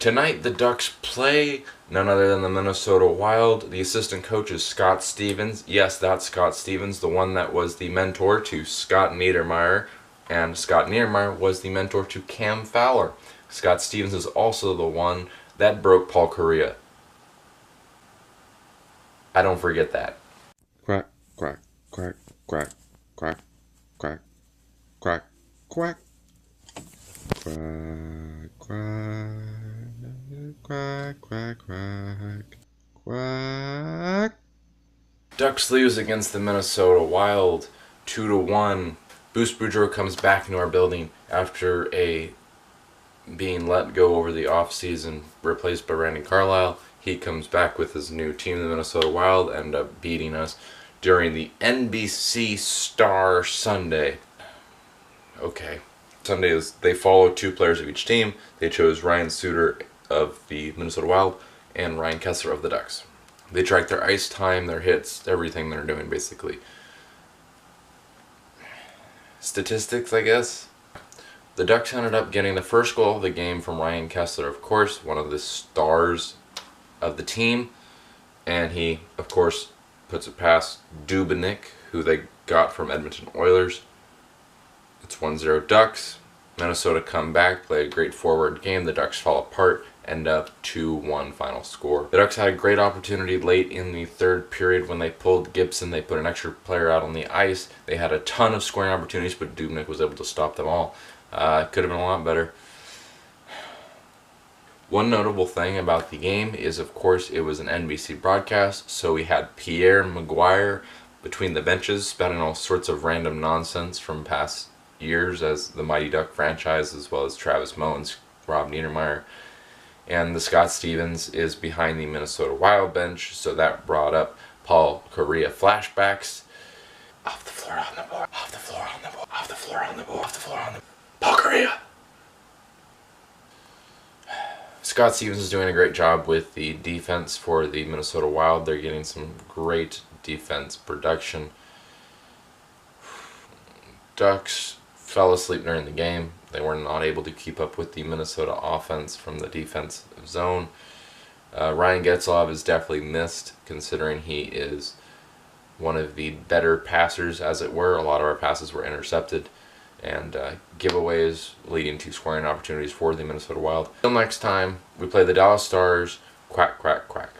Tonight, the Ducks play none other than the Minnesota Wild. The assistant coach is Scott Stevens. Yes, that's Scott Stevens, the one that was the mentor to Scott Niedermayer. And Scott Niedermayer was the mentor to Cam Fowler. Scott Stevens is also the one that broke Paul Kariya. I don't forget that. Quack, quack, quack, quack, quack, quack, quack, quack. Quack, quack, quack, quack, quack, quack. Ducks lose against the Minnesota Wild 2-1. Bruce Boudreau comes back into our building after being let go over the offseason, replaced by Randy Carlyle. He comes back with his new team, the Minnesota Wild, end up beating us during the NBC Star Sunday. Okay. Sunday is they follow 2 players of each team. They chose Ryan Suter of the Minnesota Wild and Ryan Kesler of the Ducks. They track their ice time, their hits, everything they're doing basically. Statistics, I guess. The Ducks ended up getting the first goal of the game from Ryan Kesler, of course, one of the stars of the team. And he, of course, puts it past Dubnyk, who they got from Edmonton Oilers. It's 1-0 Ducks. Minnesota come back, play a great forward game. The Ducks fall apart, end up 2-1 final score. The Ducks had a great opportunity late in the third period when they pulled Gibson. They put an extra player out on the ice. They had a ton of scoring opportunities, but Dubnyk was able to stop them all. Could have been a lot better. One notable thing about the game is, of course, it was an NBC broadcast, so we had Pierre Maguire between the benches spouting all sorts of random nonsense from past years as the Mighty Duck franchise, as well as Travis Moe and Rob Niedermayer. And the Scott Stevens is behind the Minnesota Wild bench, so that brought up Paul Kariya flashbacks. Off the floor on the board, off the floor on the board, off the floor on the board, off the floor on the board. Paul Kariya! Scott Stevens is doing a great job with the defense for the Minnesota Wild. They're getting some great defense production. Ducks fell asleep during the game. They were not able to keep up with the Minnesota offense from the defensive zone. Ryan Getzlaf is definitely missed, considering he is one of the better passers, as it were. A lot of our passes were intercepted and giveaways leading to scoring opportunities for the Minnesota Wild. Until next time, we play the Dallas Stars. Quack, quack, quack.